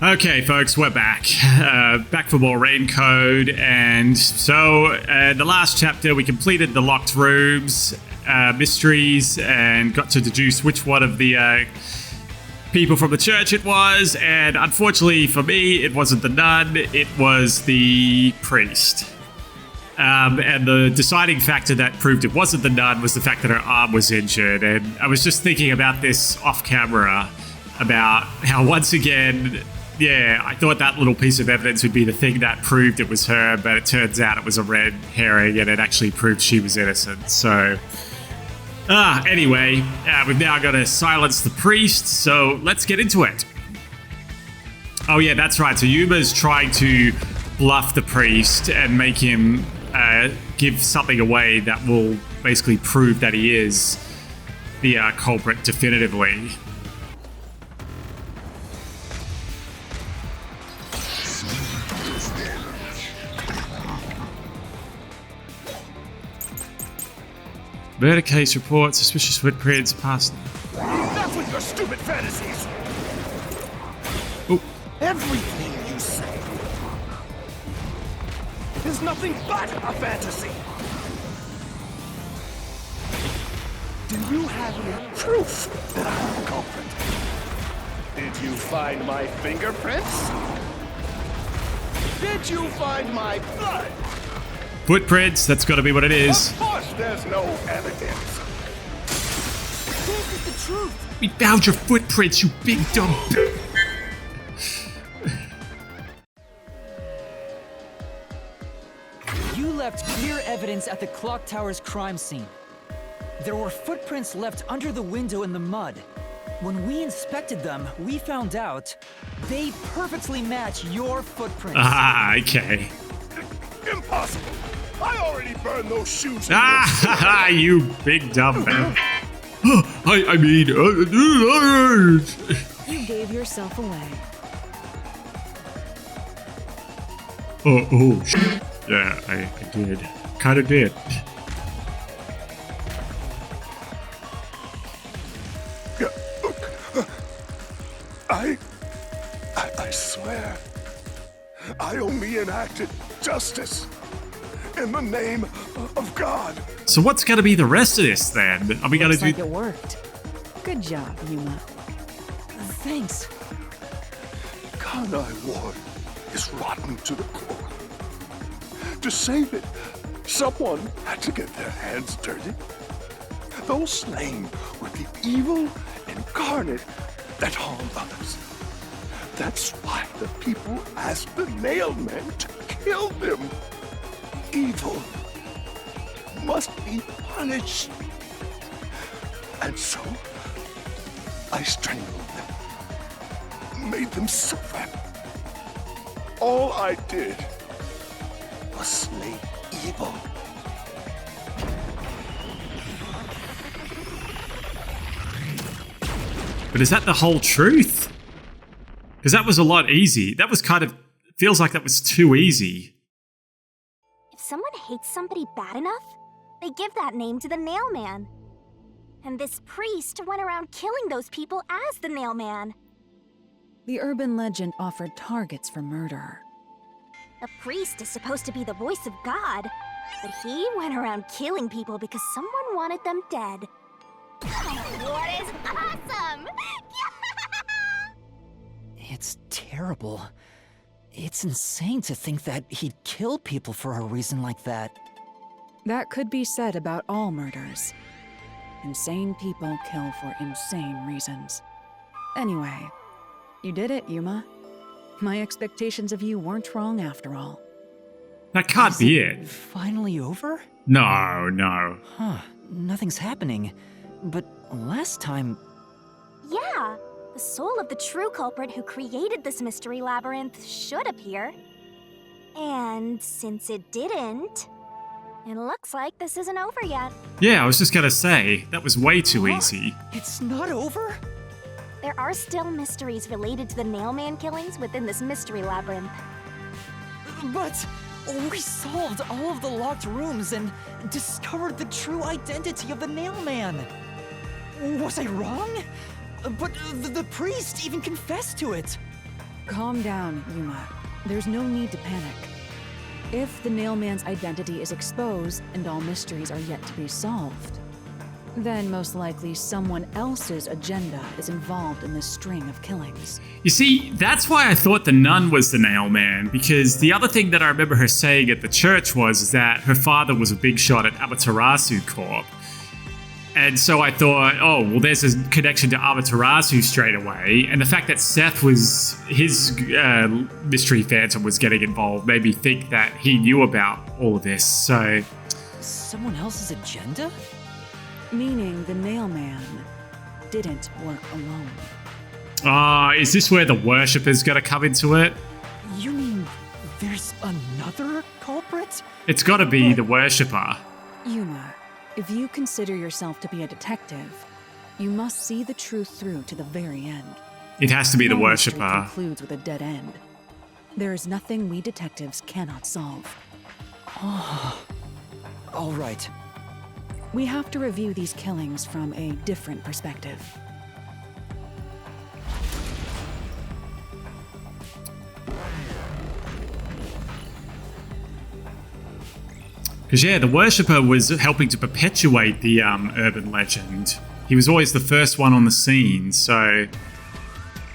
Okay, folks, we're back. Back for more Rain Code. And so, the last chapter, we completed the locked rooms, mysteries, and got to deduce which one of the people from the church it was. And unfortunately for me, it wasn't the nun, it was the priest. And the deciding factor that proved it wasn't the nun was the fact that her arm was injured. And I was just thinking about this off camera, about how once again, yeah, I thought that little piece of evidence would be the thing that proved it was her, but it turns out it was a red herring and it actually proved she was innocent. So, anyway, we've now got to silence the priest, so let's get into it. Oh yeah, that's right. So Yuma's trying to bluff the priest and make him give something away that will basically prove that he is the culprit definitively. Murder case report, suspicious footprints, past. Enough with your stupid fantasies! Oh. Everything you say is nothing but a fantasy! Do you have any proof that I'm the culprit? Did you find my fingerprints? Did you find my blood? Footprints, that's got to be what it is. Of course there's no evidence. This is the truth. We found your footprints, you big dumb. You left clear evidence at the clock tower's crime scene. There were footprints left under the window in the mud. When we inspected them, we found out they perfectly match your footprints. Ah, okay. Impossible. I already burned those shoes. Ah, you big dumb man. I mean, You gave yourself away. oh, shit. Yeah, I did. Kinda did. I swear, I only enacted justice in the name of God. So what's gonna be the rest of this then? Are we gonna do? Like it worked. Good job, Yuma. Thanks. Kanai Ward is rotten to the core. To save it, someone had to get their hands dirty. Those slain were the evil incarnate that harm others. That's why the people asked the nailmen to kill them. Evil must be punished. And so, I strangled them, made them suffer. All I did was slay evil. But is that the whole truth? Because that was a lot easy. That was kind of feels like that was too easy. If someone hates somebody bad enough, they give that name to the Nailman. And this priest went around killing those people as the Nailman. The urban legend offered targets for murder. A priest is supposed to be the voice of God, but he went around killing people because someone wanted them dead. What is awesome! It's terrible. It's insane to think that he'd kill people for a reason like that. That could be said about all murders. Insane people kill for insane reasons. Anyway, you did it, Yuma. My expectations of you weren't wrong after all. That can't be it. Finally over? No. Huh, nothing's happening. But last time... Yeah, the soul of the true culprit who created this mystery labyrinth should appear. And since it didn't, it looks like this isn't over yet. Yeah, I was just gonna say, that was way too easy. It's not over? There are still mysteries related to the Nailman killings within this mystery labyrinth. But we solved all of the locked rooms and discovered the true identity of the Nailman. Was I wrong? But the priest even confessed to it. Calm down, Yuma. There's no need to panic. If the Nailman's identity is exposed and all mysteries are yet to be solved, then most likely someone else's agenda is involved in this string of killings. You see, that's why I thought the nun was the Nailman, because the other thing that I remember her saying at the church was that her father was a big shot at Amaterasu Corp. And so I thought, oh, well, there's a connection to Amaterasu straight away. And the fact that Seth was, his mystery phantom was getting involved made me think that he knew about all of this, so... Someone else's agenda? Meaning the Nailman didn't work alone. Is this where the worshipper's gotta come into it? You mean there's another culprit? It's gotta be the worshipper. Yuma, if you consider yourself to be a detective, you must see the truth through to the very end. It has to be the No mystery worshipper. concludes with a dead end. There is nothing we detectives cannot solve. All right. We have to review these killings from a different perspective. Because, yeah, the worshipper was helping to perpetuate the urban legend. He was always the first one on the scene, so...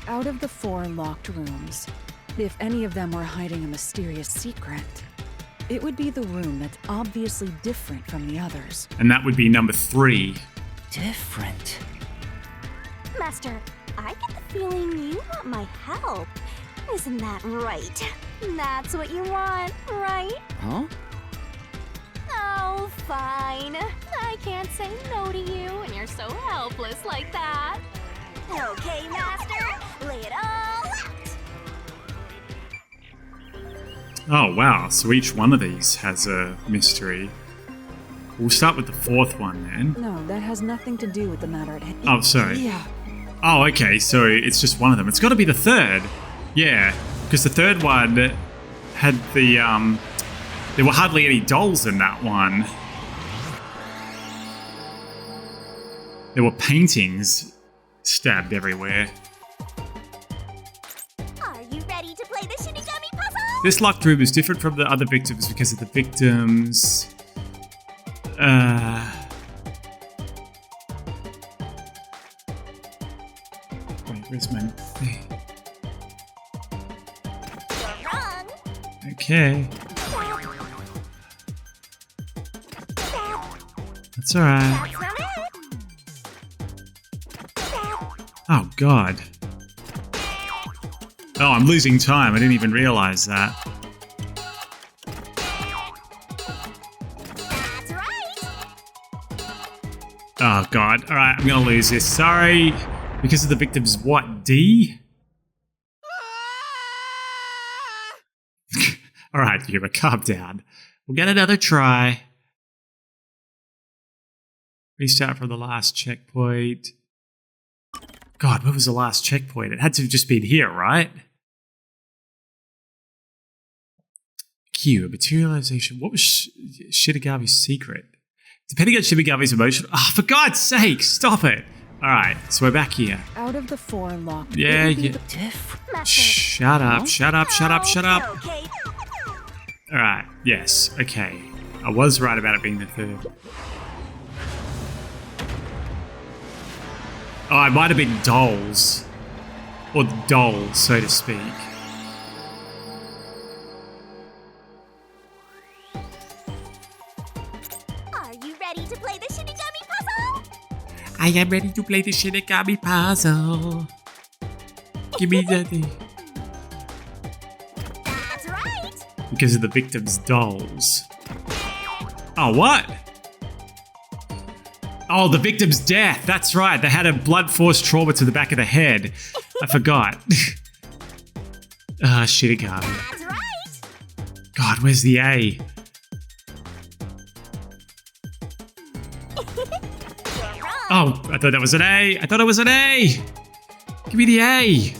Out of the 4 locked rooms, if any of them were hiding a mysterious secret, it would be the room that's obviously different from the others. And that would be number 3. Different. Master, I get the feeling you want my help. Isn't that right? That's what you want, right? Huh? Oh, fine. I can't say no to you when you're so helpless like that. Okay, Master, lay it all out. Oh, wow. So each one of these has a mystery. We'll start with the 4th one, then. No, that has nothing to do with the matter at hand. Oh, sorry. Yeah. Oh, okay. So it's just one of them. It's got to be the 3rd. Yeah, because the 3rd one had the... There were hardly any dolls in that one. There were paintings stabbed everywhere. Are you ready to play the Shinigami puzzle? This locked room is different from the other victims because of the victims... Wait, where's my... You're wrong. Okay. That's alright. That's not it. Oh, God. Oh, I'm losing time. I didn't even realize that. That's right. Oh, God. Alright, I'm gonna lose this. Sorry. Because of the victim's what? D? Alright, Yuma, calm down. We'll get another try. Restart from the last checkpoint. God, what was the last checkpoint? It had to have just been here, right? Q, materialization. What was Shinigami's secret? Depending on Shinigami's emotion. Oh, for God's sake, stop it. Alright, so we're back here. Out of the 4 locked... Yeah, it would be yeah. the- Different. Master. Shut up, shut up, shut up, shut up. Okay. Alright, yes, okay. I was right about it being the 3rd. Oh, it might have been dolls. Or dolls, so to speak. Are you ready to play the Shinigami puzzle? I am ready to play the Shinigami puzzle. Give me the... That's right. Because of the victim's dolls. Oh, what? Oh, the victim's death. That's right. They had a blood force trauma to the back of the head. I forgot. Shinigami. That's right. God, where's the A? You're wrong. Oh, I thought that was an A. I thought it was an A. Give me the A.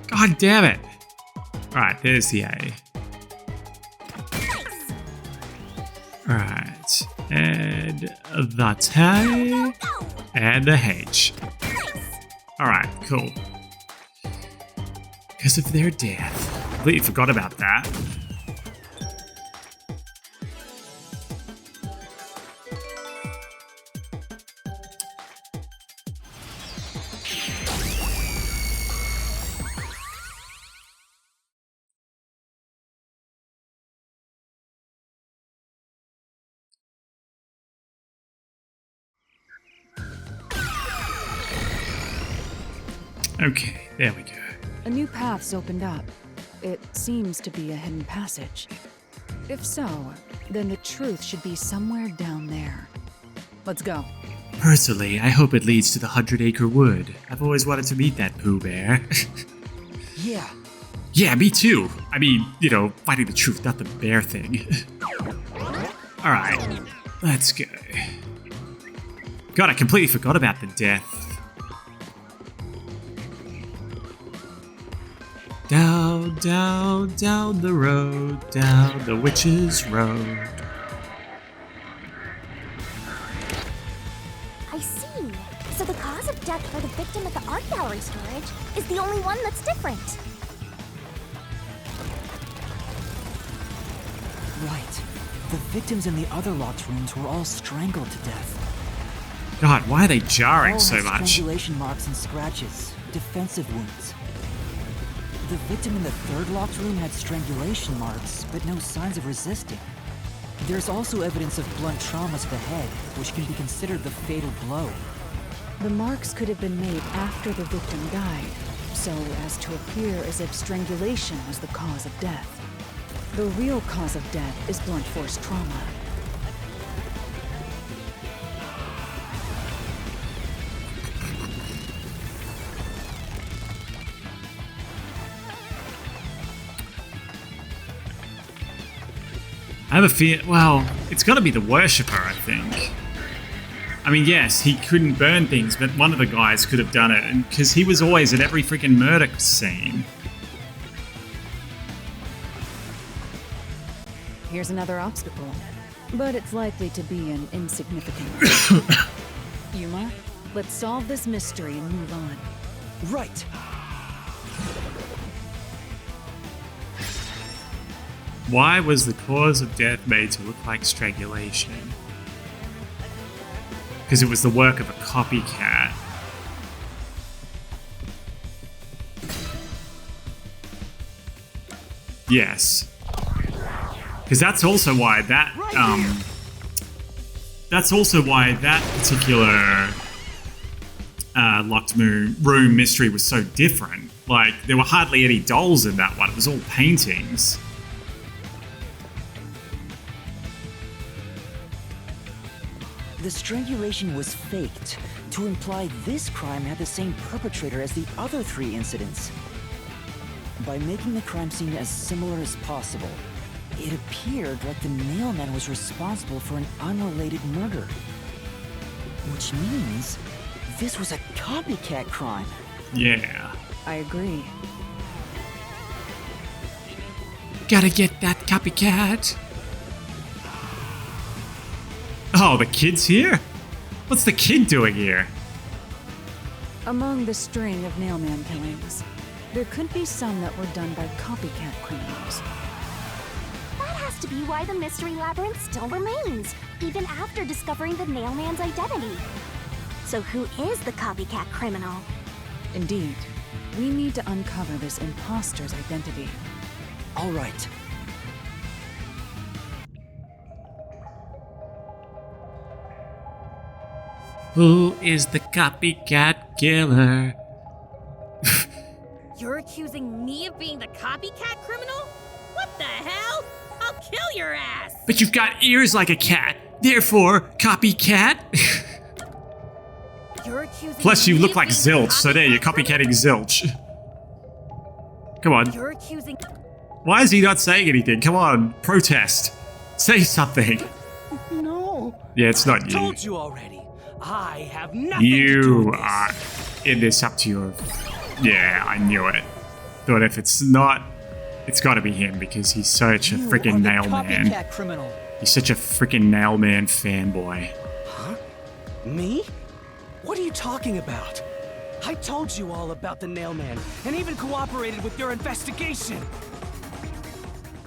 God damn it. All right, there's the A. Nice. All right, and the T Go. and the H. Nice. All right, cool. Because of their death. Completely forgot about that. Okay, there we go. A new path's opened up. It seems to be a hidden passage. If so, then the truth should be somewhere down there. Let's go. Personally, I hope it leads to the 100-acre wood. I've always wanted to meet that Pooh Bear. Yeah. Yeah, me too. I mean, you know, fighting the truth, not the bear thing. Alright, let's go. God, I completely forgot about the death. Down, down, down the road, down the witch's road. I see. So the cause of death for the victim at the art gallery storage is the only one that's different. Right. The victims in the other locked rooms were all strangled to death. God, why are they jarring All so had much? strangulation marks and scratches, defensive wounds. The victim in the third locked room had strangulation marks, but no signs of resisting. There's also evidence of blunt trauma to the head, which can be considered the fatal blow. The marks could have been made after the victim died, so as to appear as if strangulation was the cause of death. The real cause of death is blunt force trauma. I have a fear. Well, it's got to be the worshipper, I think. I mean, yes, he couldn't burn things, but one of the guys could have done it, because he was always at every freaking murder scene. Here's another obstacle, but it's likely to be an insignificant one. Yuma, let's solve this mystery and move on. Right. Why was the cause of death made to look like strangulation? Because it was the work of a copycat. Yes. Because that's also why that particular locked room mystery was so different. Like, there were hardly any dolls in that one. It was all paintings. The strangulation was faked to imply this crime had the same perpetrator as the other three incidents. By making the crime scene as similar as possible, it appeared like the mailman was responsible for an unrelated murder. Which means this was a copycat crime. Yeah. I agree. Gotta get that copycat. Oh, the kid's here? What's the kid doing here? Among the string of mailman killings, there could be some that were done by copycat criminals. That has to be why the mystery labyrinth still remains, even after discovering the mailman's identity. So who is the copycat criminal? Indeed, we need to uncover this imposter's identity. All right. Who is the copycat killer? You're accusing me of being the copycat criminal? What the hell? I'll kill your ass! But you've got ears like a cat, therefore, copycat. You're accusing Plus, you me look of like being the Zilch, so there, you're copycat copycatting Zilch. Come on. You're accusing... Why is he not saying anything? Come on, protest. Say something. No. Yeah, it's not you. Told you already. I have nothing to do You with this. are in this up to your... Yeah, I knew it. Thought if it's not, it's got to be him because he's such a You freaking are the nailman. copycat criminal. He's such a freaking nailman fanboy. Huh? Me? What are you talking about? I told you all about the Nailman, and even cooperated with your investigation.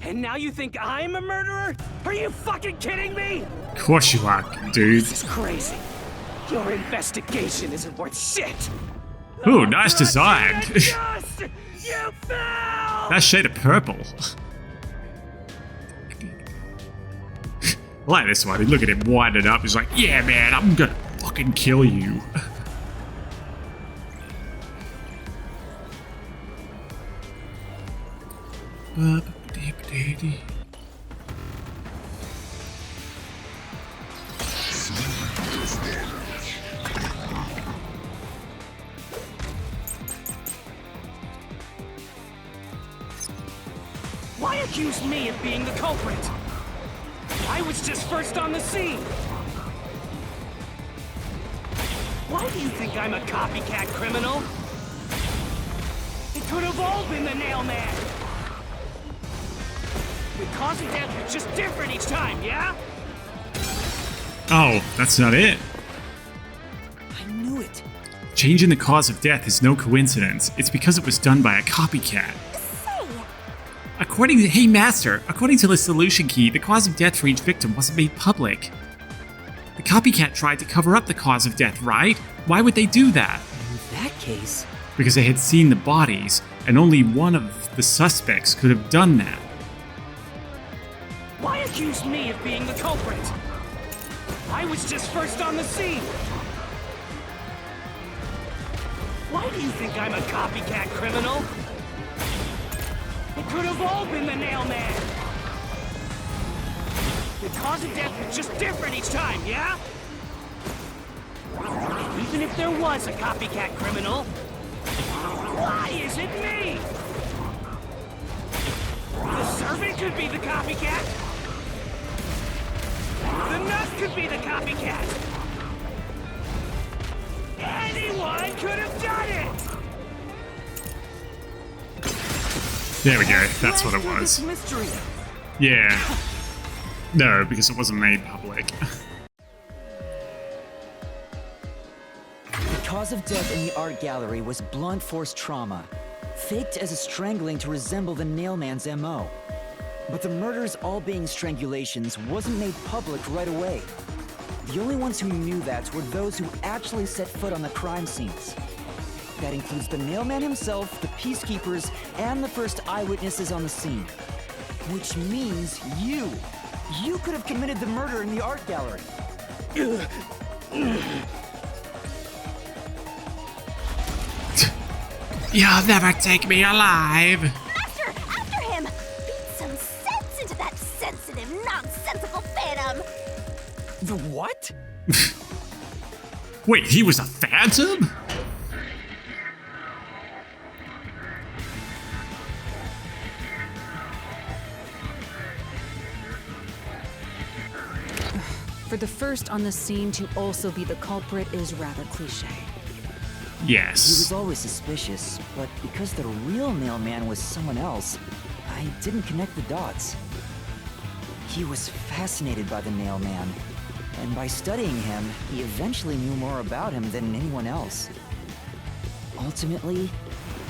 And now you think I'm a murderer? Are you fucking kidding me? Of course you are, dude. This is crazy. Your investigation isn't worth shit. Ooh, nice design. You fell! That shade of purple. I like this one. Look at him winding up. He's like, yeah, man, I'm gonna fucking kill you. Why accuse me of being the culprit? I was just first on the scene. Why do you think I'm a copycat criminal? It could have all been the Nailman. The cause of death was just different each time, yeah? Oh, that's not it. I knew it. Changing the cause of death is no coincidence. It's because it was done by a copycat. Hey Master, according to the solution key, the cause of death for each victim wasn't made public. The copycat tried to cover up the cause of death, right? Why would they do that? In that case... Because they had seen the bodies, and only one of the suspects could have done that. Why accuse me of being the culprit? I was just first on the scene. Why do you think I'm a copycat criminal? It could have all been the Nailman. The cause of death was just different each time, yeah? Even if there was a copycat criminal, why is it me? The servant could be the copycat. The nurse could be the copycat. Anyone could have done it! There we go, that's what it was. Mystery. Yeah. No, because it wasn't made public. The cause of death in the art gallery was blunt force trauma, faked as a strangling to resemble the Nailman's MO. But the murders all being strangulations wasn't made public right away. The only ones who knew that were those who actually set foot on the crime scenes. That includes the Nailman himself, the Peacekeepers, and the first eyewitnesses on the scene. Which means you! You could have committed the murder in the art gallery. You'll never take me alive! Master, after him! Beat some sense into that sensitive, nonsensical phantom! The what? Wait, he was a phantom? For the first on the scene to also be the culprit is rather cliché. He Yes. was always suspicious, but because the real Nailman was someone else, I didn't connect the dots. He was fascinated by the Nailman, and by studying him, he eventually knew more about him than anyone else. Ultimately,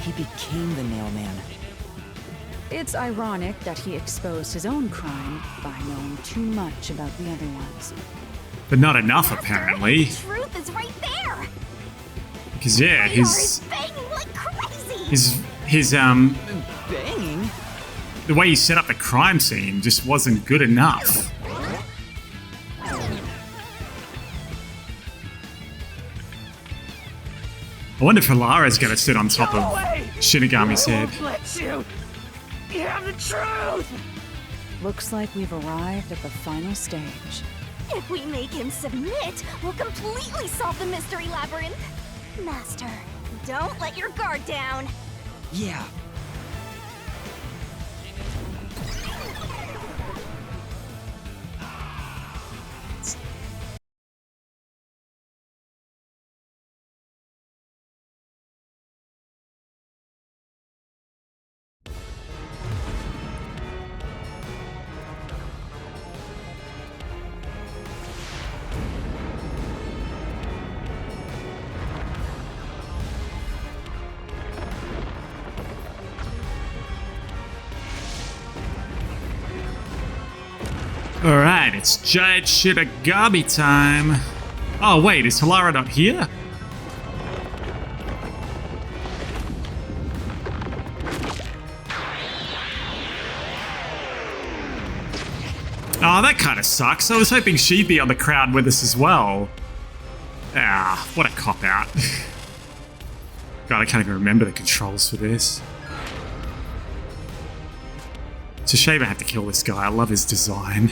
he became the Nailman. It's ironic that he exposed his own crime by knowing too much about the other ones. But not enough, apparently. The truth is right there! Because, yeah, Radar is banging like crazy! his Banging? the way he set up the crime scene just wasn't good enough. I wonder if Alara's gonna sit on top of Shinigami's head. I won't let you! You have the truth! Looks like we've arrived at the final stage. If we make him submit, we'll completely solve the mystery labyrinth! Master, don't let your guard down! Yeah. It's Giant Shinigami time. Oh wait, is Halara not here? Oh, that kind of sucks. I was hoping she'd be on the crowd with us as well. Ah, what a cop-out. God, I can't even remember the controls for this. It's a shame I had to kill this guy. I love his design.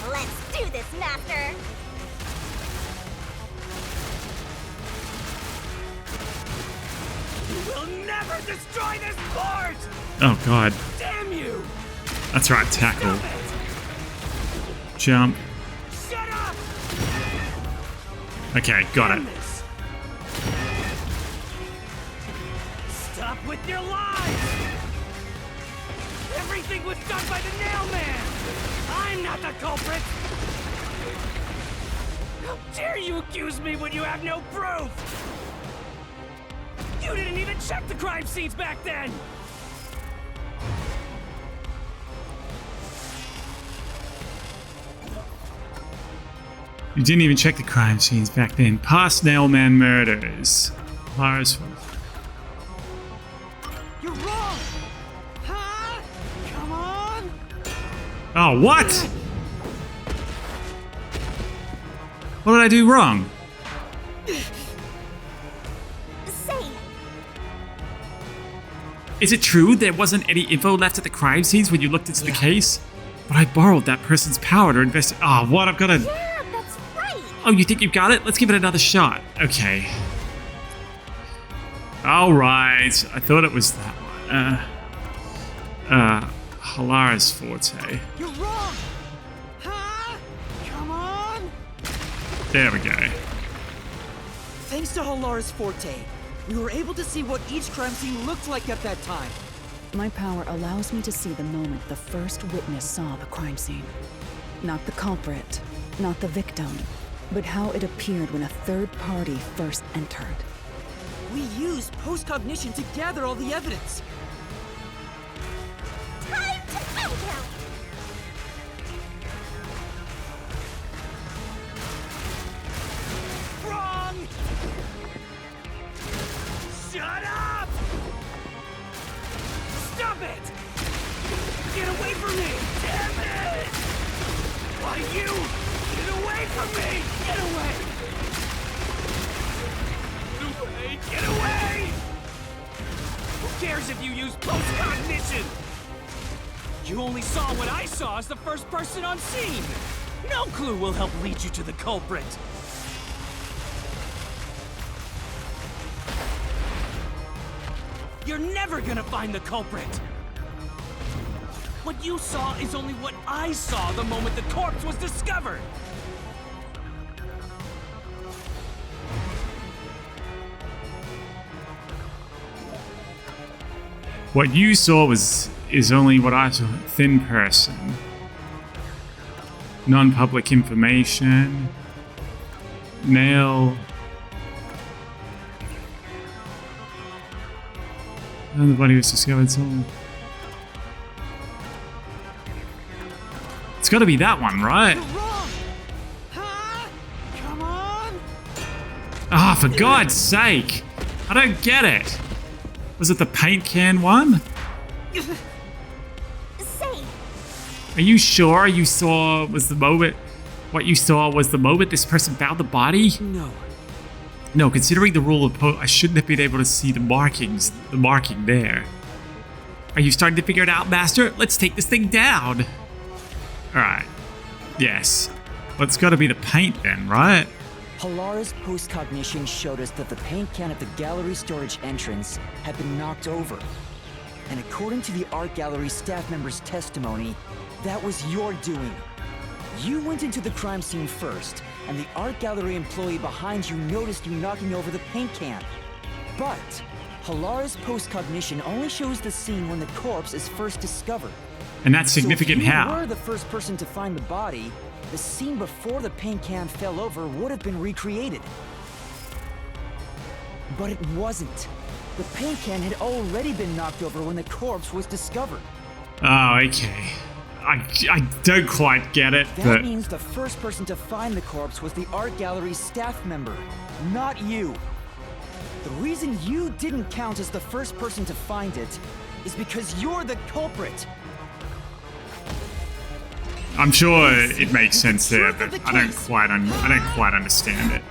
Let's do this, Master! You will never destroy this port! Oh, God. Damn you! That's right, tackle. Stop it! Jump. Shut up! Okay, got it. Damn this. Stop with your lies! Everything was done by the Nail Man! I'm not the culprit! How dare you accuse me when you have no proof? You didn't even check the crime scenes back then! You didn't even check the crime scenes back then. Past Nailman murders. Lars. You're wrong! Huh? Come on! Oh, what? What did I do wrong? Say, Is it true there wasn't any info left at the crime scenes when you looked into the case? But I borrowed that person's power to investigate. Oh, what? I've got to. yeah, that's right! Oh, you think you've got it? Let's give it another shot. Okay. Alright. I thought it was that one. Halara's forte. You're wrong! Huh? Come on! There we go. Thanks to Halara's forte, we were able to see what each crime scene looked like at that time. My power allows me to see the moment the first witness saw the crime scene. Not the culprit, not the victim, but how it appeared when a third party first entered. We used post-cognition to gather all the evidence. Time to countdown! Wrong! Shut up! Stop it! Get away from me! Damn it! Why you? Get away from me! Get away! Get away! Get away! Who cares if you use post-cognition? You only saw what I saw as the first person on scene! No clue will help lead you to the culprit! You're never gonna find the culprit! What you saw is only what I saw the moment the corpse was discovered! What you saw is only what I saw. Thin person. Non-public information. Nail. And the body was discovered somewhere. It's got to be that one, right? You're wrong! Huh? Come on! Ah, for God's sake! I don't get it. Was it the paint can one? Say, Are you sure you saw was the moment? What you saw was the moment this person found the body? No. No, considering the rule of I shouldn't have been able to see the markings, the marking there. Are you starting to figure it out, Master? Let's take this thing down. Alright. Yes. Well, it's got to be the paint then, right? Halara's post-cognition showed us that the paint can at the gallery storage entrance had been knocked over. And according to the art gallery staff member's testimony, that was your doing. You went into the crime scene first, and the art gallery employee behind you noticed you knocking over the paint can. But Halara's post-cognition only shows the scene when the corpse is first discovered. And that's significant so if you how? were the first person to find the body, the scene before the paint can fell over would have been recreated. But it wasn't. The paint can had already been knocked over when the corpse was discovered. Oh, okay. I don't quite get it, That but means the first person to find the corpse was the art gallery's staff member, not you. The reason you didn't count as the first person to find it is because you're the culprit. I'm sure it makes sense there, but I don't quite understand it.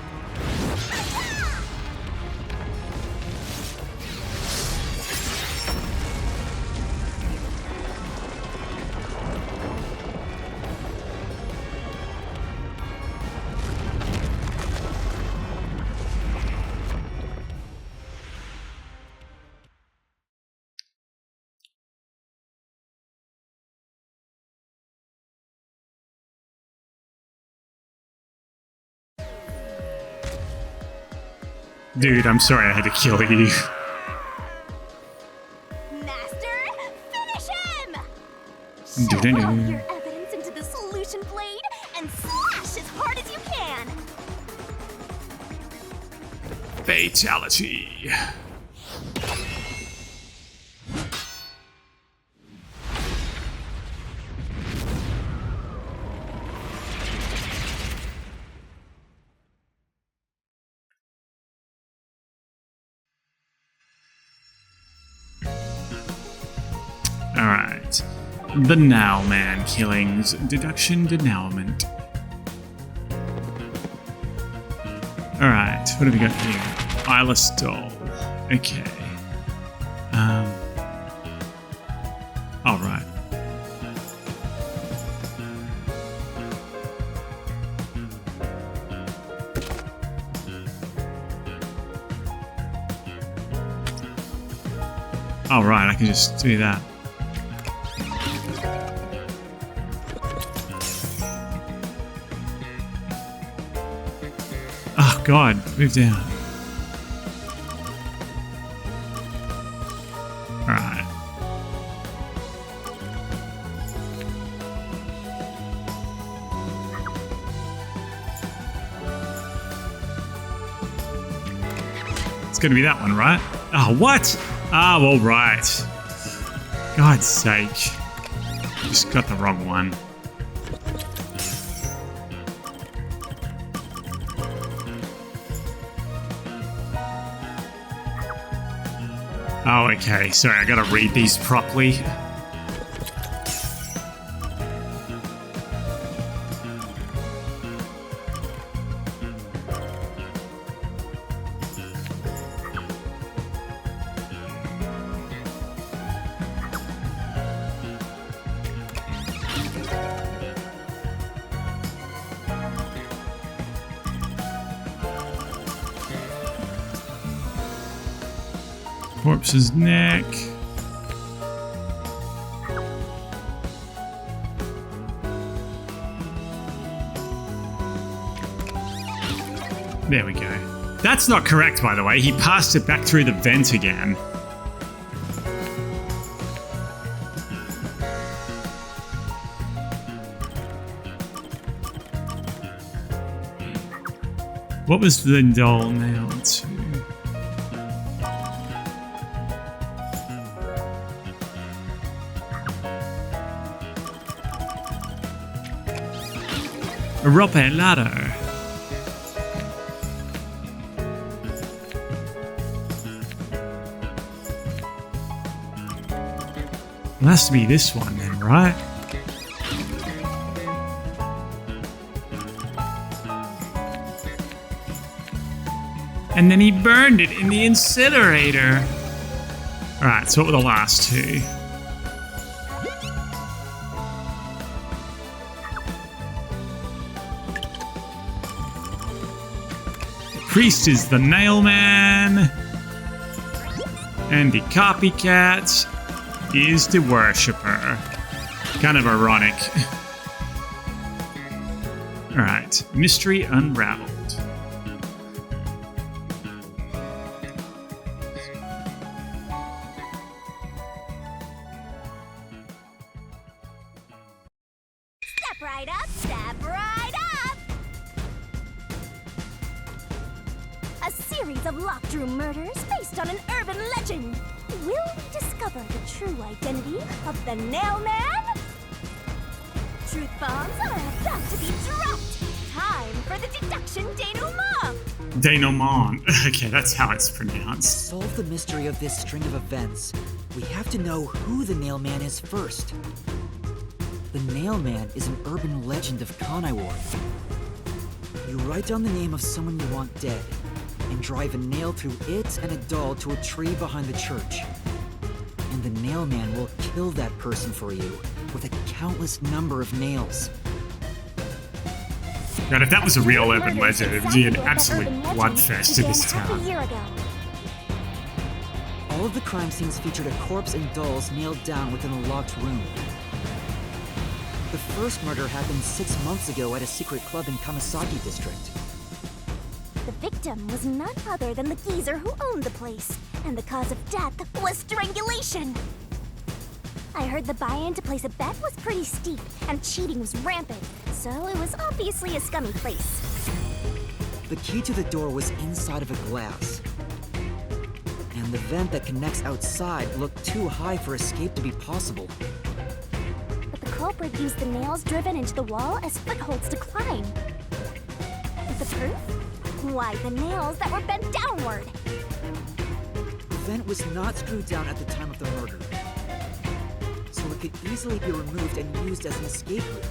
Dude, I'm sorry I had to kill you. Master, finish him! Doo-doo-doo. Shove all your evidence into the solution blade and slash as hard as you can! Fatality. Alright. The Now Man killings. Deduction denouement. Alright, what have we got here? Eyeless doll. Okay. Alright. Alright, I can just do that. Oh god, move down. Alright. It's gonna be that one, right? Oh, what? Ah, well, right. God's sake. Just got the wrong one. Oh, okay. Sorry, I gotta read these properly. Corpse's neck. There we go. That's not correct, by the way. He passed it back through the vent again. What was the doll nailed to? A rope ladder. It has to be this one then, right? And then he burned it in the incinerator. Alright, so what were the last two? Priest is the nail man, and the copycat is the worshipper. Kind of ironic. Alright, mystery unraveled. Step right up, step right up! A series of locked room murders based on an urban legend. Will we discover the true identity of the Nail Man? truth bombs are about to be dropped! Time for the deduction denouement! Denouement. Okay, that's how it's pronounced. Solve the mystery of this string of events. We have to know who the Nail Man is first. The Nail Man is an urban legend of Kanaiwar. You write down the name of someone you want dead, and drive a nail through it and a doll to a tree behind the church. And the Nail Man will kill that person for you with a countless number of nails. God, if that was a real urban legend, it would be an absolute bloodfest in this Half a town. year ago. All of the crime scenes featured a corpse and dolls nailed down within a locked room. The first murder happened 6 months ago at a secret club in Kamasaki district. The victim was none other than the geezer who owned the place, and the cause of death was strangulation. I heard the buy-in to place a bet was pretty steep, and cheating was rampant, so it was obviously a scummy place. The key to the door was inside of a glass. And the vent that connects outside looked too high for escape to be possible. But the culprit used the nails driven into the wall as footholds to climb. The proof? Why, the nails that were bent downward. The vent was not screwed down at the time of the murder, so it could easily be removed and used as an escape route.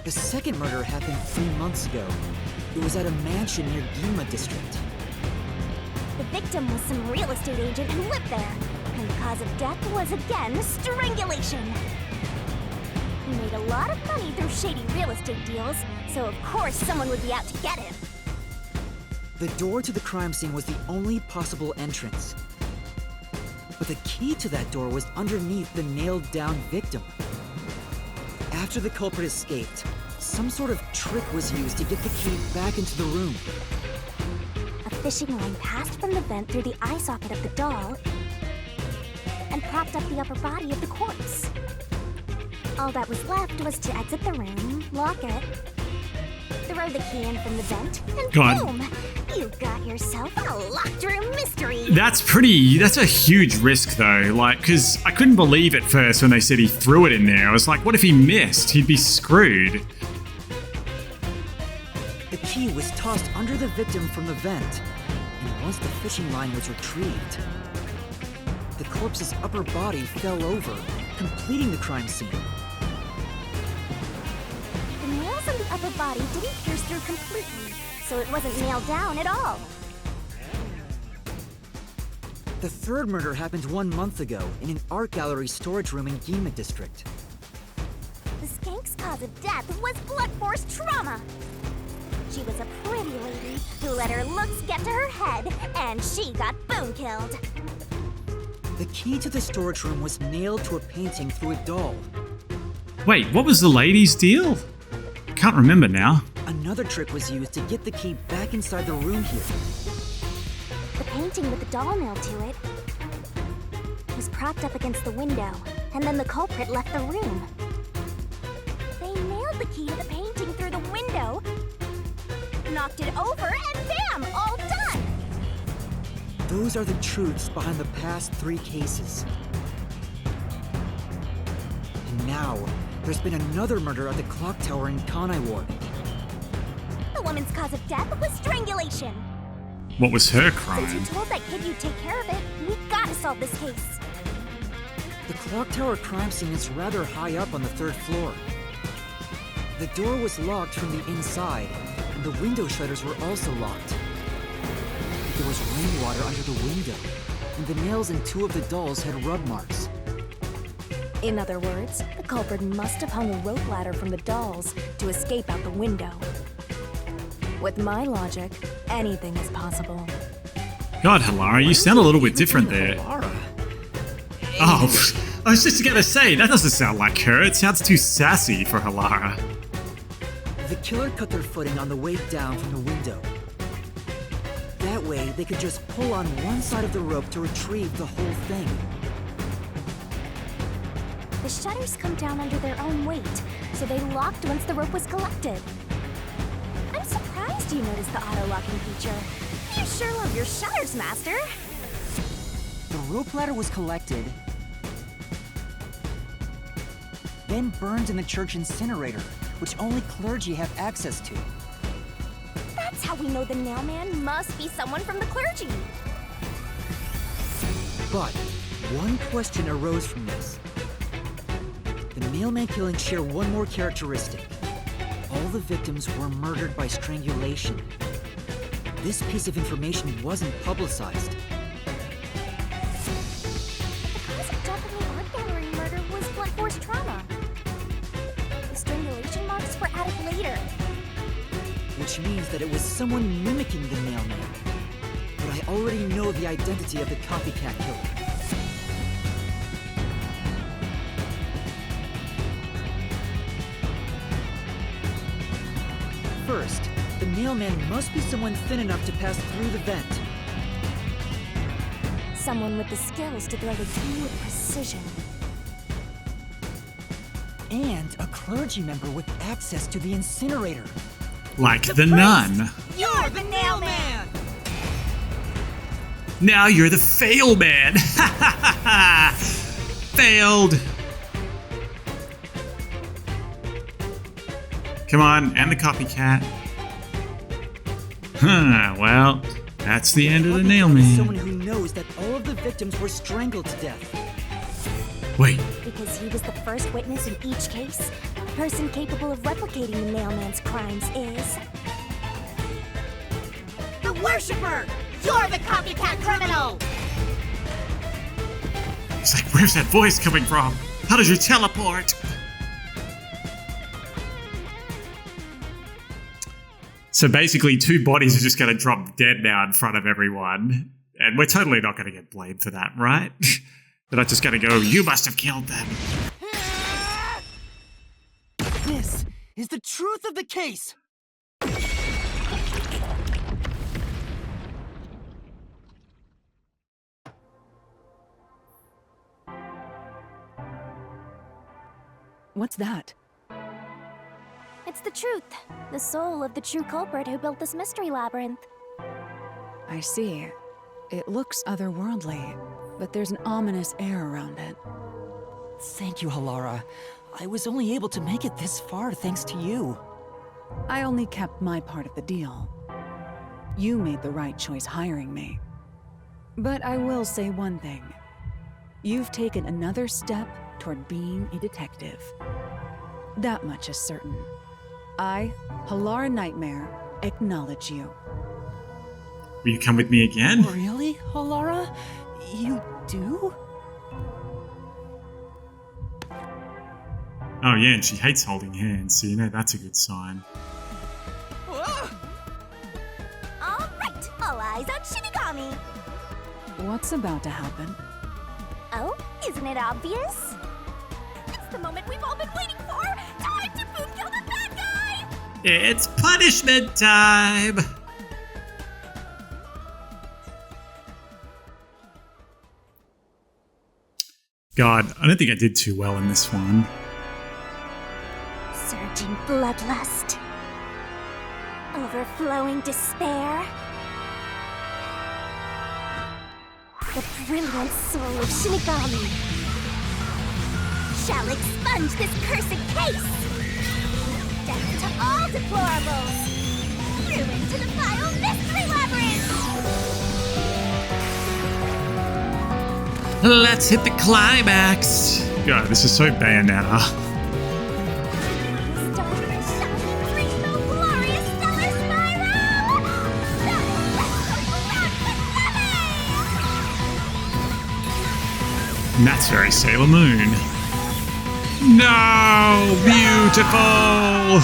The second murder happened 3 months ago. It was at a mansion near Gima district. The victim was some real estate agent who lived there, and the cause of death was again strangulation. He made a lot of money through shady real estate deals, so of course someone would be out to get him. The door to the crime scene was the only possible entrance. But the key to that door was underneath the nailed-down victim. After the culprit escaped, some sort of trick was used to get the key back into the room. A fishing line passed from the vent through the eye socket of the doll and propped up the upper body of the corpse. All that was left was to exit the room, lock it, throw the key in from the vent, and God. boom! You got yourself a locked room mystery! That's a huge risk though, like, because I couldn't believe at first when they said he threw it in there. I was like, what if he missed? He'd be screwed. The key was tossed under the victim from the vent, and once the fishing line was retrieved, the corpse's upper body fell over, completing the crime scene. The nails on the upper body didn't pierce through completely, so it wasn't nailed down at all. The third murder happened 1 month ago in an art gallery storage room in Gima district. The skank's cause of death was blunt force trauma. She was a pretty lady who let her looks get to her head, and she got boom killed. The key to the storage room was nailed to a painting through a doll. Wait, what was the lady's deal? I can't remember now. Another trick was used to get the key back inside the room here. The painting with the doll nailed to it was propped up against the window, and then the culprit left the room. They nailed the key to the painting through the window, knocked it over, and bam! All done! Those are the truths behind the past 3 cases. And now, there's been another murder at the clock tower in Kanaiwar. The woman's cause of death was strangulation. What was her Since crime? you told that kid you'd take care of it, we gotta solve this case. The clock tower crime scene is rather high up on the 3rd floor. The door was locked from the inside, and the window shutters were also locked. There was rainwater under the window, and the nails in 2 of the dolls had rub marks. In other words, the culprit must have hung a rope ladder from the dolls to escape out the window. With my logic, anything is possible. God, Halara, you sound a little bit different there. Lara. Oh, I was just gonna say, that doesn't sound like her. It sounds too sassy for Halara. The killer cut their footing on the way down from the window. That way, they could just pull on one side of the rope to retrieve the whole thing. The shutters come down under their own weight, so they locked once the rope was collected. I'm surprised you noticed the auto-locking feature. You sure love your shutters, Master. The rope ladder was collected, then burned in the church incinerator, which only clergy have access to. That's how we know the Nailman must be someone from the clergy. But one question arose from this. The Nailman killings share one more characteristic. All the victims were murdered by strangulation. This piece of information wasn't publicized. The cause of death in the art gallery murder was blunt force trauma. The strangulation marks were added later. Which means that it was someone mimicking the Nailman. But I already know the identity of the copycat killer. First, the Nailman must be someone thin enough to pass through the vent. Someone with the skills to throw the key with precision. And a clergy member with access to the incinerator. Like the nun. You're the Nailman! Now you're the fail man. Failed. Come on, and the copycat. Well, that's the end of the Copycat is someone Nailman. who knows that all of the victims were strangled to death. Wait, Because he was the first witness in each case, the person capable of replicating the Nailman's crimes is... The Worshipper! You're the copycat criminal! it's like, where's that voice coming from? How did you teleport? So basically, two bodies are just going to drop dead now in front of everyone. And we're totally not going to get blamed for that, right? They're not just going to go, you must have killed them. This is the truth of the case! What's that? It's the truth. The soul of the true culprit who built this mystery labyrinth. I see. It looks otherworldly, but there's an ominous air around it. Thank you, Halara. I was only able to make it this far thanks to you. I only kept my part of the deal. You made the right choice hiring me. But I will say one thing. You've taken another step toward being a detective. That much is certain. I, Halara Nightmare, acknowledge you. Will you come with me again? Really, Halara? You do? Oh yeah, and she hates holding hands, so you know that's a good sign. All right, all eyes on Shinigami. What's about to happen? Oh, isn't it obvious? It's the moment we've all been waiting for. Time to boom kill the bad guy. It's punishment time! God, I don't think I did too well in this one. Surging bloodlust. Overflowing despair. The brilliant soul of Shinigami shall expunge this cursed case. Death to all deplorables. Ruin to the vile mystery labyrinth. Let's hit the climax! God, this is so Bayonetta. Start the shining rainbow glorious stellar spiral. And that's very Sailor Moon. No! Beautiful!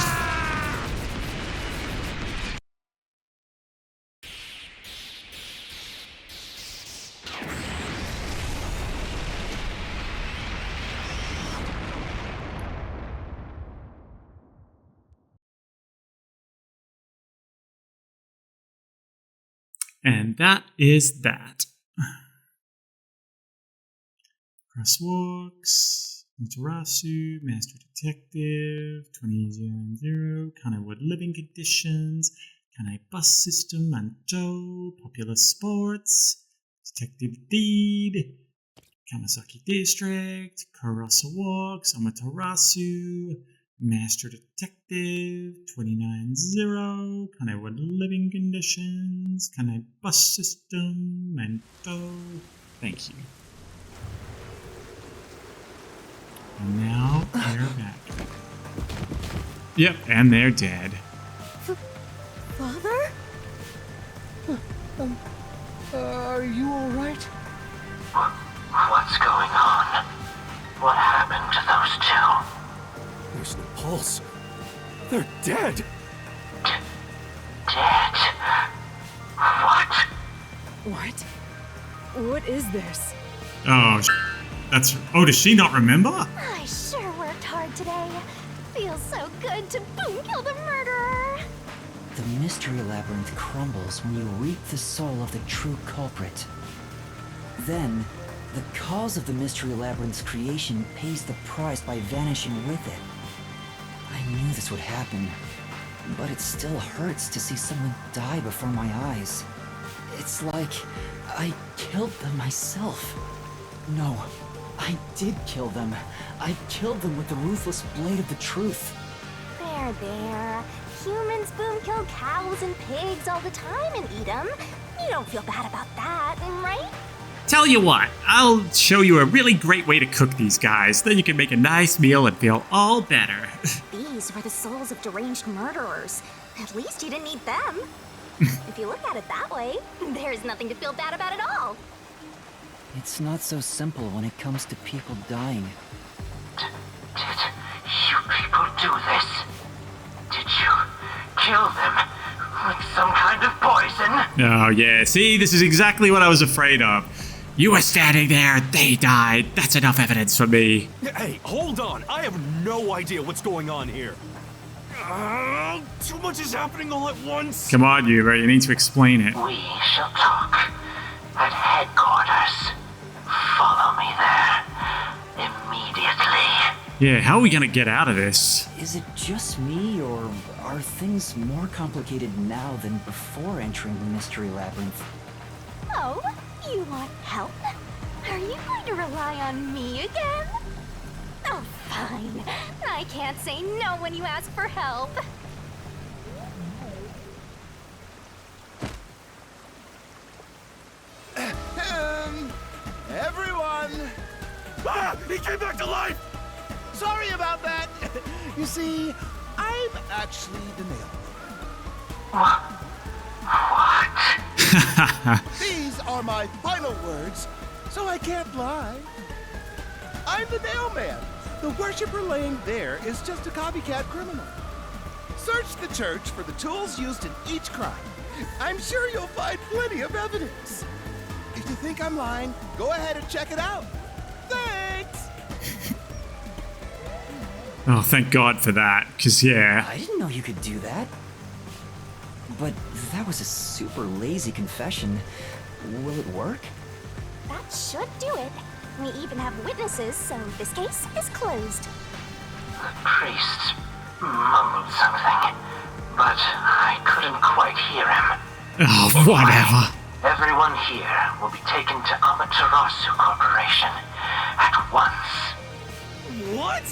And that is that. Crosswalks, Matarasu, Master Detective, 2000, Kanai Living Conditions, Kanai Bus System, Manto, Popular Sports, Detective Deed, Kamasaki District, Kurosa Walks, Amaterasu, Master Detective, 290, Kanai Living Conditions, Kanai Bus System, Manto. Thank you. And now they're back. Yep, and they're dead. Father? Are you alright? What's going on? What happened to those two? There's no pulse. They're dead. Dead? What? What? What is this? Oh, that's... Oh, does she not remember? I sure worked hard today. Feels so good to boom kill the murderer. The mystery labyrinth crumbles when you reap the soul of the true culprit. Then, the cause of the mystery labyrinth's creation pays the price by vanishing with it. I knew this would happen, but it still hurts to see someone die before my eyes. It's like I killed them myself. No, I did kill them. I killed them with the ruthless blade of the truth. There. Humans boom kill cows and pigs all the time and eat them. You don't feel bad about that, right? Tell you what, I'll show you a really great way to cook these guys. Then you can make a nice meal and feel all better. These were the souls of deranged murderers. At least you didn't eat them. If you look at it that way, there's nothing to feel bad about at all. It's not so simple when it comes to people dying. Did you people do this? Did you kill them with some kind of poison? Oh yeah, see, this is exactly what I was afraid of. You were standing there, they died. That's enough evidence for me. Hey, hold on. I have no idea what's going on here. Too much is happening all at once. Come on, Yuba, you need to explain it. We shall talk at headquarters. Follow me there immediately. Yeah, how are we gonna get out of this? Is it just me, or are things more complicated now than before entering the mystery labyrinth? Oh, you want help? Are you going to rely on me again? Oh, fine. I can't say no when you ask for help. Everyone! Ah! He came back to life! Sorry about that. You see, I'm actually the nail. What? These are my final words, so I can't lie. I'm the nail man. The worshiper laying there is just a copycat criminal. Search the church for the tools used in each crime. I'm sure you'll find plenty of evidence. If you think I'm lying, go ahead and check it out. Thanks! Oh, thank God for that, because yeah. I didn't know you could do that. But that was a super lazy confession. Will it work? That should do it. We even have witnesses, so this case is closed. The priest mumbled something, but I couldn't quite hear him. Oh, whatever. Everyone here will be taken to Amaterasu Corporation at once. What?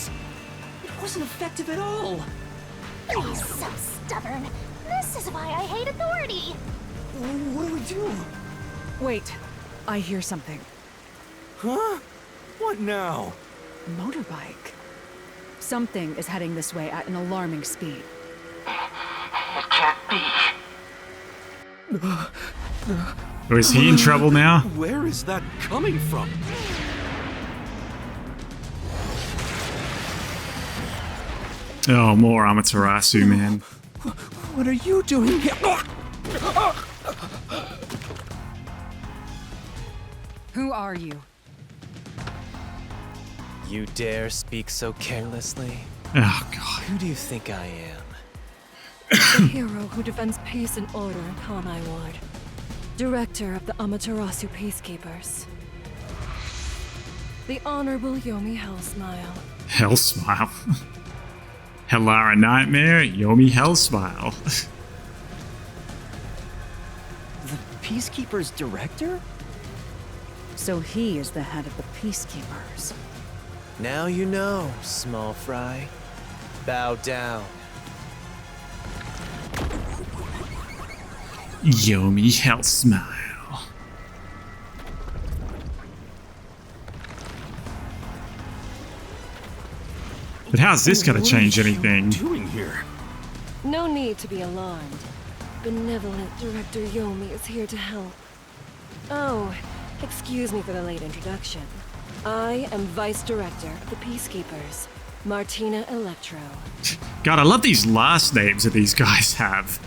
It wasn't effective at all. He's so stubborn. This is why I hate authority. What do we do? Wait, I hear something. Huh? What now? Motorbike. Something is heading this way at an alarming speed. It can't be. Oh, is he in trouble now? Where is that coming from? Oh, more Amaterasu, man. What are you doing here? Who are you? You dare speak so carelessly? Oh, God. Who do you think I am? The hero who defends peace and order in Kanai Ward. Director of the Amaterasu Peacekeepers. The Honorable Yomi Hellsmile. Hell smile. Hellara Nightmare, Yomi Hellsmile. The Peacekeeper's director? So he is the head of the Peacekeepers. Now you know, small fry. Bow down. Yomi Hell Smile. But how's this gonna change anything? Doing here? No need to be alarmed. Benevolent Director Yomi is here to help. Oh, excuse me for the late introduction. I am Vice Director of the Peacekeepers, Martina Electro. God, I love these last names that these guys have.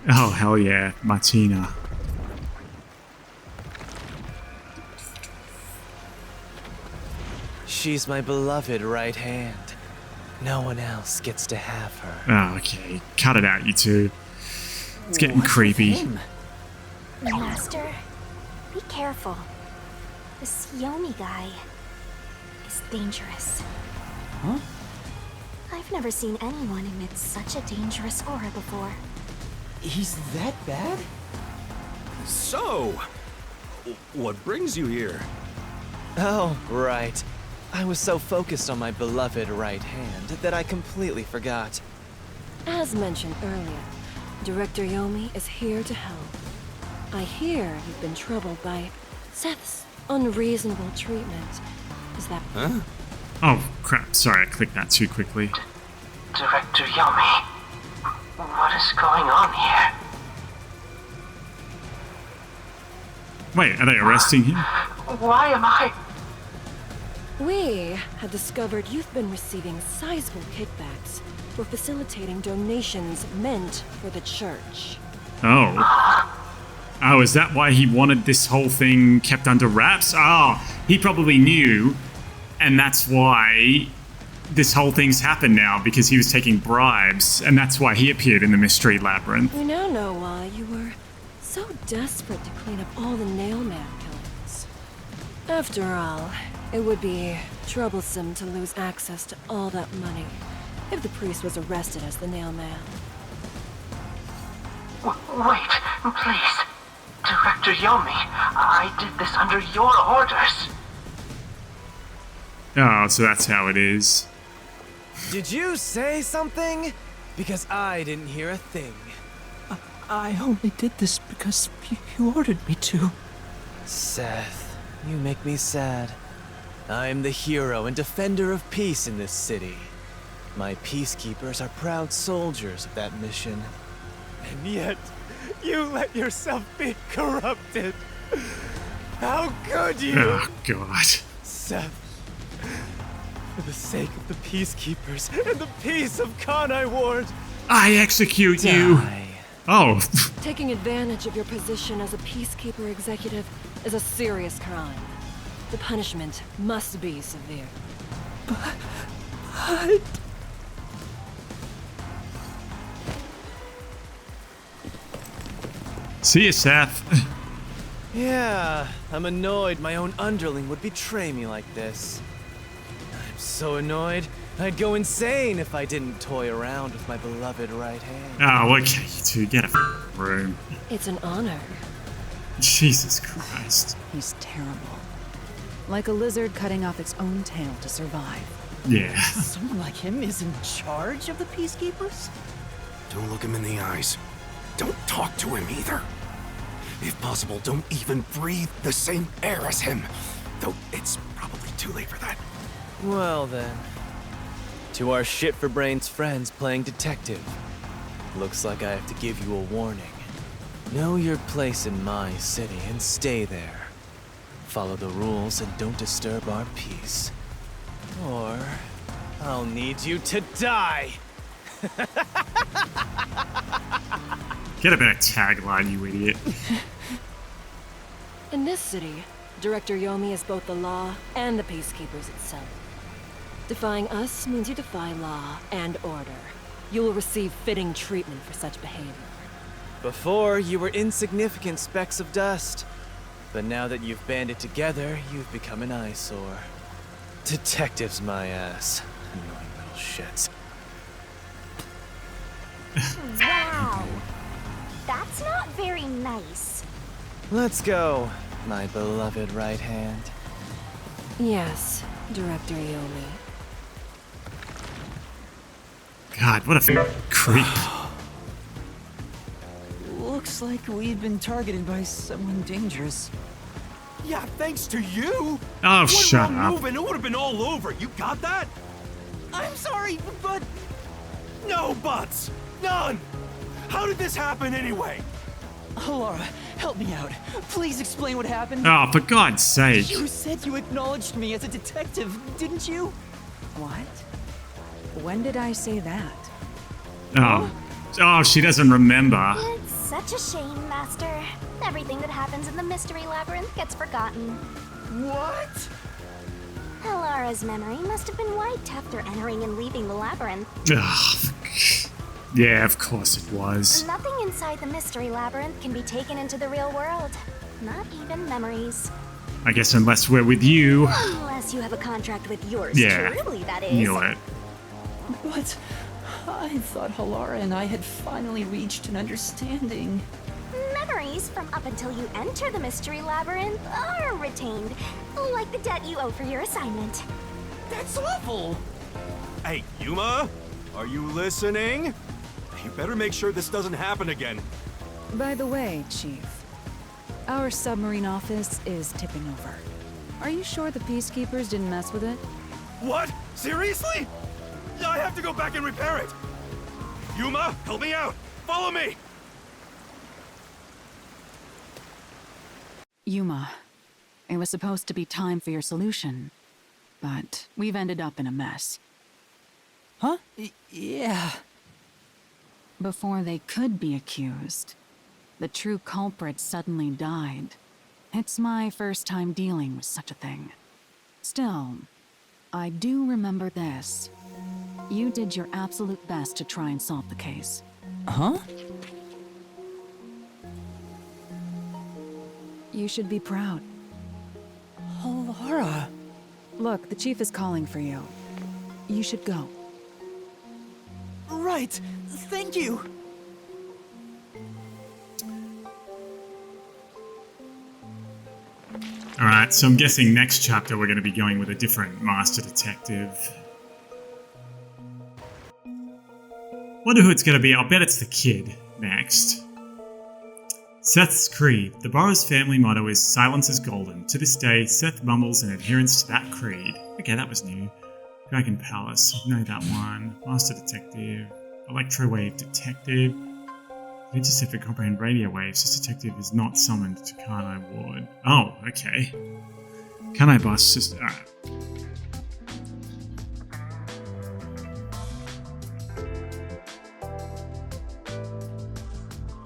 Oh, hell yeah, Martina. She's my beloved right hand. No one else gets to have her. Oh, okay. Cut it out, you two. It's getting creepy. Master, be careful. This Yomi guy is dangerous. Huh? I've never seen anyone emit such a dangerous aura before. He's that bad? So, what brings you here? Oh, right. I was so focused on my beloved right hand that I completely forgot. As mentioned earlier, Director Yomi is here to help. I hear you've been troubled by Seth's unreasonable treatment. Is that... Huh? Oh, crap. Sorry, I clicked that too quickly. Director Yomi, what is going on here? Wait, are they arresting him? Why am I... We had discovered you've been receiving sizable kickbacks for facilitating donations meant for the church. Oh. Oh, is that why he wanted this whole thing kept under wraps? Oh, he probably knew, and that's why this whole thing's happened now, because he was taking bribes, and that's why he appeared in the Mystery Labyrinth. We now know why you were so desperate to clean up all the Nailman killings. After all, it would be troublesome to lose access to all that money if the priest was arrested as the Nailman. Wait, please. Director Yomi, I did this under your orders. Oh, so that's how it is. Did you say something? Because I didn't hear a thing. I only did this because you ordered me to. Seth, you make me sad. I'm the hero and defender of peace in this city. My peacekeepers are proud soldiers of that mission. And yet, you let yourself be corrupted. How could you? Oh, God. Seth, for the sake of the peacekeepers and the peace of Kanai Ward, I execute you. Oh. Taking advantage of your position as a peacekeeper executive is a serious crime. The punishment must be severe. But... See you, Seth. Yeah, I'm annoyed my own underling would betray me like this. I'm so annoyed, I'd go insane if I didn't toy around with my beloved right hand. Oh, okay, you two, get a room. It's an honor. Jesus Christ. He's terrible. Like a lizard cutting off its own tail to survive. Yeah. Someone like him is in charge of the Peacekeepers? Don't look him in the eyes. Don't talk to him either. If possible, don't even breathe the same air as him. Though it's probably too late for that. Well then, to our shit-for-brains friends playing detective, looks like I have to give you a warning. Know your place in my city and stay there. Follow the rules and don't disturb our peace. Or I'll need you to die! Get a better tagline, you idiot. In this city, Director Yomi is both the law and the peacekeepers itself. Defying us means you defy law and order. You will receive fitting treatment for such behavior. Before, you were insignificant specks of dust. But now that you've banded together, you've become an eyesore. Detectives, my ass. Annoying little shits. Wow. That's It's not very nice. Let's go, my beloved right hand. Yes, Director Yomi. God, what a creep. Looks like we've been targeted by someone dangerous. Yeah, thanks to you. Oh, shut up. Move and it would have been all over. You got that? I'm sorry, but... No buts. None. How did this happen anyway? Laura, help me out. Please explain what happened. Oh, for God's sake. You said you acknowledged me as a detective, didn't you? What? When did I say that? Oh, she doesn't remember. It's such a shame, Master. Everything that happens in the Mystery Labyrinth gets forgotten. What? Alara's memory must have been wiped after entering and leaving the labyrinth. Ugh. Yeah, of course it was. Nothing inside the Mystery Labyrinth can be taken into the real world. Not even memories. I guess unless we're with you. Unless you have a contract with yours Yeah, truly, that is. knew it. But I thought Halara and I had finally reached an understanding. Memories from up until you enter the Mystery Labyrinth are retained, like the debt you owe for your assignment. That's awful! Hey, Yuma, are you listening? You better make sure this doesn't happen again. By the way, Chief, our submarine office is tipping over. Are you sure the Peacekeepers didn't mess with it? What? Seriously? I have to go back and repair it. Yuma, help me out. Follow me. Yuma, it was supposed to be time for your solution, but we've ended up in a mess. Huh? Yeah. Before they could be accused, the true culprit suddenly died. It's my first time dealing with such a thing. Still, I do remember this. You did your absolute best to try and solve the case. Huh? You should be proud. Laura. Look, the chief is calling for you. You should go. Right. Thank you. Alright, so I'm guessing next chapter we're going to be going with a different master detective. Wonder who it's going to be. I'll bet it's the kid next. Seth's creed. The Burrows family motto is silence is golden. To this day, Seth mumbles in adherence to that creed. Okay, that was new. Dragon Palace. Know that one. Master detective. Electrowave detective. Intercept and comprehend radio waves. This detective is not summoned to Karnai Ward. Oh, okay. Karnai bus just... Alright.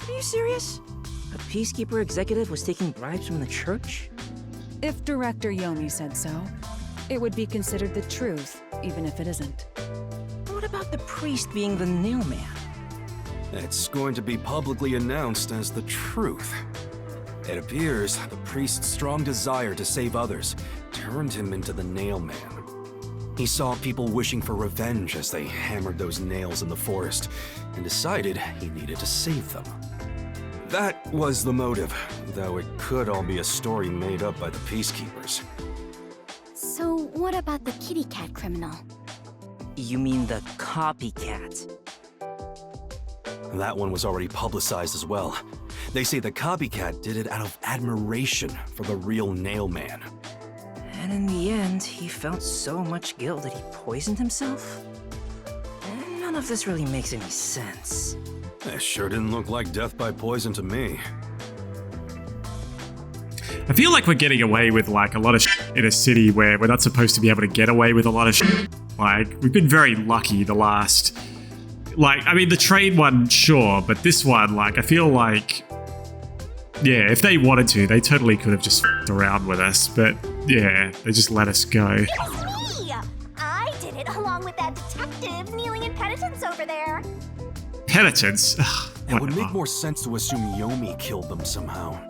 Are you serious? A Peacekeeper executive was taking bribes from the church? If Director Yomi said so, it would be considered the truth, even if it isn't. What about the priest being the nail man? It's going to be publicly announced as the truth. It appears the priest's strong desire to save others turned him into the nail man. He saw people wishing for revenge as they hammered those nails in the forest, and decided he needed to save them. That was the motive, though it could all be a story made up by the Peacekeepers. So what about the kitty cat criminal? You mean the copycat? That one was already publicized as well. They say the copycat did it out of admiration for the real nail man. And in the end, he felt so much guilt that he poisoned himself? None of this really makes any sense. It sure didn't look like death by poison to me. I feel like we're getting away with like a lot of shit in a city where we're not supposed to be able to get away with a lot of shit. Like, we've been very lucky the last... Like, I mean, the trade one, sure, but this one, like, I feel like... Yeah, if they wanted to, they totally could have just f***ed around with us, but yeah, they just let us go. It was me! I did it along with that detective kneeling in penitence over there. Penitence? It would make more sense to assume Yomi killed them somehow.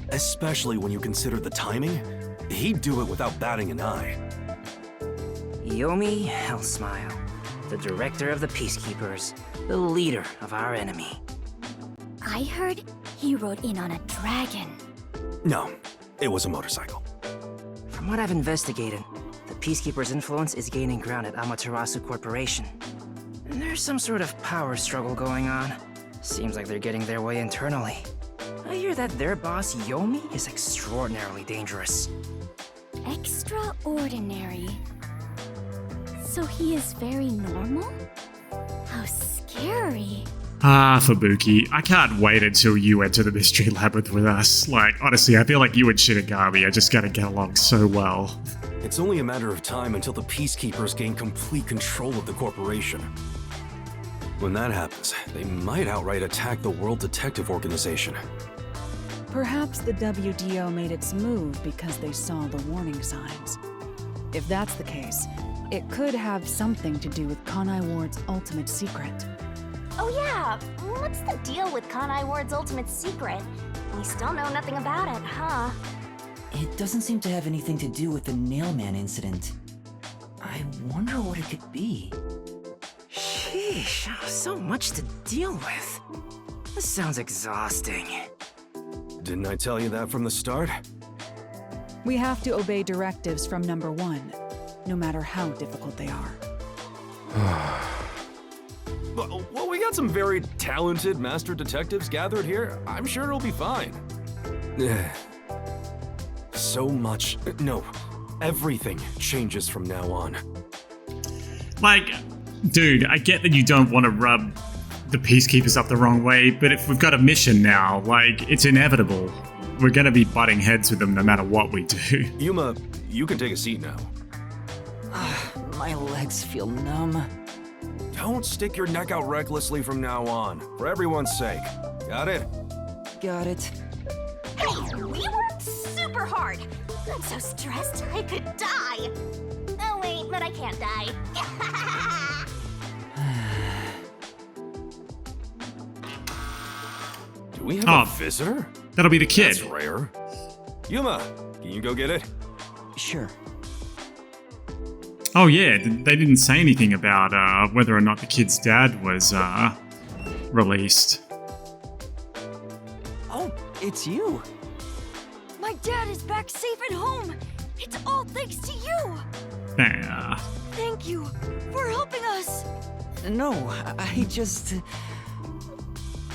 Especially when you consider the timing. He'd do it without batting an eye. Yomi Hellsmile, the director of the Peacekeepers, the leader of our enemy. I heard he rode in on a dragon. No, it was a motorcycle. From what I've investigated, the Peacekeeper's influence is gaining ground at Amaterasu Corporation. And there's some sort of power struggle going on. Seems like they're getting their way internally. I hear that their boss, Yomi, is extraordinarily dangerous. Extraordinary. So he is very normal? How scary. Ah, Fubuki, I can't wait until you enter the Mystery Labyrinth with us. Like, honestly, I feel like you and Shinigami are just gonna get along so well. It's only a matter of time until the Peacekeepers gain complete control of the corporation. When that happens, they might outright attack the World Detective Organization. Perhaps the WDO made its move because they saw the warning signs. If that's the case, it could have something to do with Kanai Ward's ultimate secret. Oh yeah, what's the deal with Kanai Ward's ultimate secret? We still know nothing about it, huh? It doesn't seem to have anything to do with the Nailman incident. I wonder what it could be. Sheesh, so much to deal with. This sounds exhausting. Didn't I tell you that from the start? We have to obey directives from number 1, no matter how difficult they are. Well, we got some very talented master detectives gathered here. I'm sure it'll be fine. So much. No, everything changes from now on. Like, dude, I get that you don't want to rub the Peacekeepers up the wrong way, but if we've got a mission now, like, it's inevitable. We're gonna be butting heads with them no matter what we do. Yuma, you can take a seat now. My legs feel numb. Don't stick your neck out recklessly from now on, for everyone's sake. Got it? Got it. Hey, we worked super hard. I'm so stressed I could die. Oh wait, but I can't die. Do we have a visitor? That'll be the kid. That's rare. Yuma, can you go get it? Sure. Oh yeah, they didn't say anything about whether or not the kid's dad was released. Oh, it's you. My dad is back safe at home. It's all thanks to you. Yeah. Thank you for helping us. No, I just...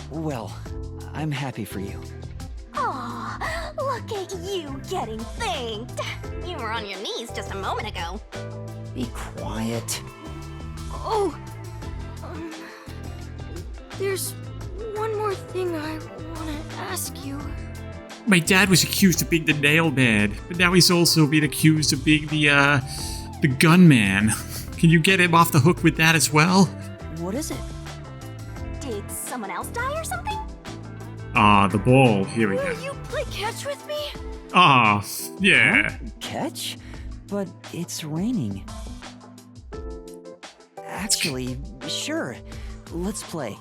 Well, I'm happy for you. Aw, look at you getting thanked. You were on your knees just a moment ago. Be quiet. Oh, there's one more thing I want to ask you. My dad was accused of being the nail man, but now he's also been accused of being the gunman. Can you get him off the hook with that as well? What is it? Did someone else die or something? Ah, the ball. Here we go. Will you play catch with me? Ah, yeah. Huh? Catch? But it's raining. Actually, sure. Let's play.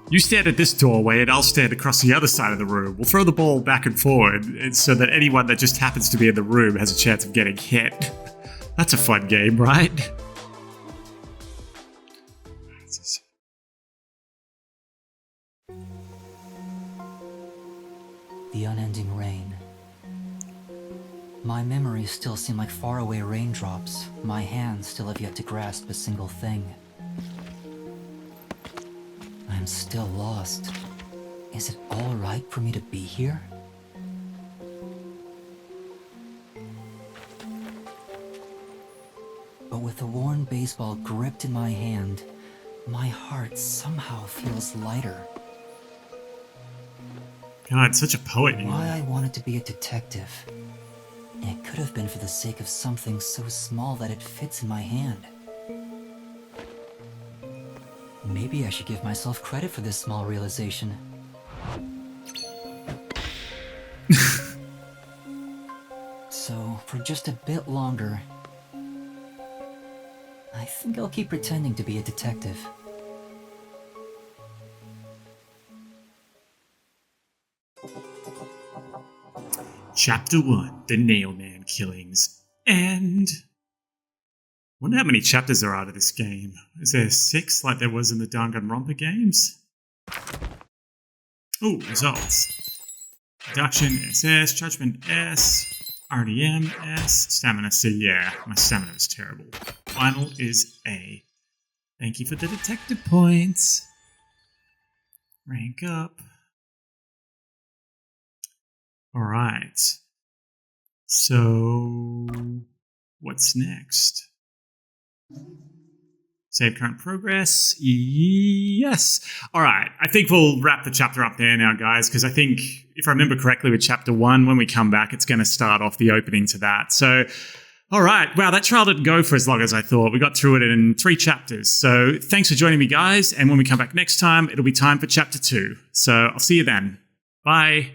You stand at this doorway and I'll stand across the other side of the room. We'll throw the ball back and forward so that anyone that just happens to be in the room has a chance of getting hit. That's a fun game, right? The unending rain. My memories still seem like faraway raindrops. My hands still have yet to grasp a single thing. I'm still lost. Is it all right for me to be here? But with the worn baseball gripped in my hand, my heart somehow feels lighter. God, such a poet. Why I wanted to be a detective. It could have been for the sake of something so small that it fits in my hand. Maybe I should give myself credit for this small realization. So, for just a bit longer, I think I'll keep pretending to be a detective. Chapter 1, The Nailman Killings. And... wonder how many chapters there are to this game. Is there 6 like there was in the Danganronpa games? Ooh, results. Reduction SS, Judgment S, RDM S, Stamina C. Yeah, my stamina is terrible. Final is A. Thank you for the detective points. Rank up. Alright. So, what's next? Save current progress. Yes. All right. I think we'll wrap the chapter up there now, guys, because I think, if I remember correctly with chapter 1, when we come back, it's going to start off the opening to that. So, all right. Wow, that trial didn't go for as long as I thought. We got through it in 3 chapters. So thanks for joining me, guys. And when we come back next time, it'll be time for chapter 2. So I'll see you then. Bye.